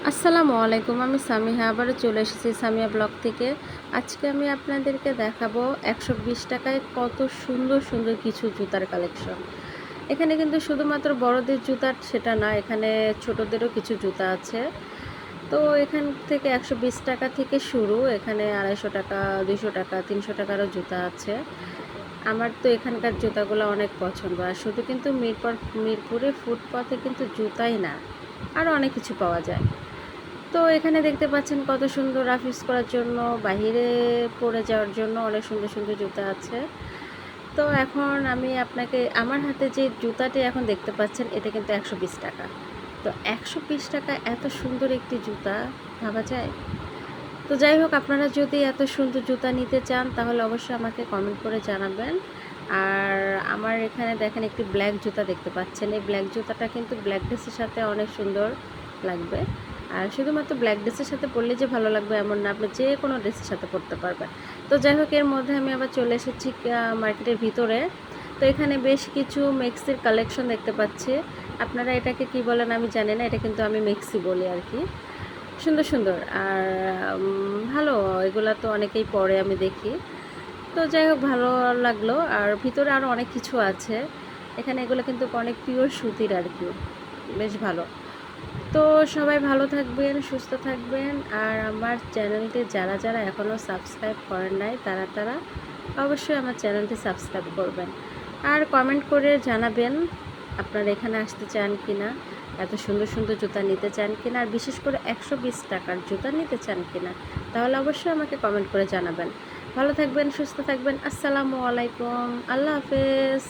আসসালামু আলাইকুম। আমি সামিহা আবারও চলে এসেছি সামিয়া ব্লগ থেকে। আজকে আমি আপনাদেরকে দেখাবো ১২০ টাকায় কত সুন্দর সুন্দর কিছু জুতার কালেকশন। এখানে কিন্তু শুধুমাত্র বড়দের জুতা সেটা না, এখানে ছোটদেরও কিছু জুতা আছে। তো এখান থেকে ১২০ টাকা থেকে শুরু, এখানে ২৫০ টাকা, ২০০ টাকা, ৩০০ টাকারও জুতা আছে। আমার তো এখানকার জুতাগুলো অনেক পছন্দ। আর শুধু কিন্তু মিরপুরে ফুটপাতে কিন্তু জুতাই না, আরও অনেক কিছু পাওয়া যায়। তো এখানে দেখতে পাচ্ছেন কত সুন্দর রাফ ইউজ করার জন্য, বাহিরে পরে যাওয়ার জন্য অনেক সুন্দর সুন্দর জুতা আছে। তো এখন আমি আপনাকে আমার হাতে যে জুতাটি এখন দেখতে পাচ্ছেন, এটা কিন্তু ১২০ টাকা। তো ১২০ টাকা এত সুন্দর একটি জুতা, ভাবা যায়? তো যাই হোক, আপনারা যদি এত সুন্দর জুতা নিতে চান তাহলে অবশ্যই আমাকে কমেন্ট করে জানাবেন। আর আমার এখানে দেখেন একটি ব্ল্যাক জুতা দেখতে পাচ্ছেন। এই ব্ল্যাক জুতাটা কিন্তু ব্ল্যাক ড্রেসের সাথে অনেক সুন্দর লাগবে। আর শুধুমাত্র ব্ল্যাক ড্রেসের সাথে পরলে যে ভালো লাগবে এমন না, আপনি যে কোনো ড্রেসের সাথে পরতে পারবেন। তো যাই হোক, এর মধ্যে আমি আবার চলে এসেছি মার্কেটের ভিতরে। তো এখানে বেশ কিছু মেক্সির কালেকশন দেখতে পাচ্ছি। আপনারা এটাকে কি বলেন আমি জানি না, এটা কিন্তু আমি মেক্সি বলি আর কি। সুন্দর সুন্দর আর ভালো, এগুলা তো অনেকেই পরে আমি দেখি। তো যাই হোক, ভালো লাগলো। আর ভিতরে আরও অনেক কিছু আছে। এখানে এগুলো কিন্তু অনেক পিওর সুতির আর কি, বেশ ভালো। তো সবাই ভালো থাকবেন, সুস্থ থাকবেন। আর আমার চ্যানেলটি যারা যারা এখনও সাবস্ক্রাইব করেন নাই তারা অবশ্যই আমার চ্যানেলটি সাবস্ক্রাইব করবেন। আর কমেন্ট করে জানাবেন আপনারা এখানে আসতে চান কি না, এত সুন্দর সুন্দর জুতা নিতে চান কি না, আর বিশেষ করে ১২০ টাকার জুতা নিতে চান কি না, তাহলে অবশ্যই আমাকে কমেন্ট করে জানাবেন। ভালো থাকবেন, সুস্থ থাকবেন। আসসালামু আলাইকুম, আল্লাহ হাফেজ।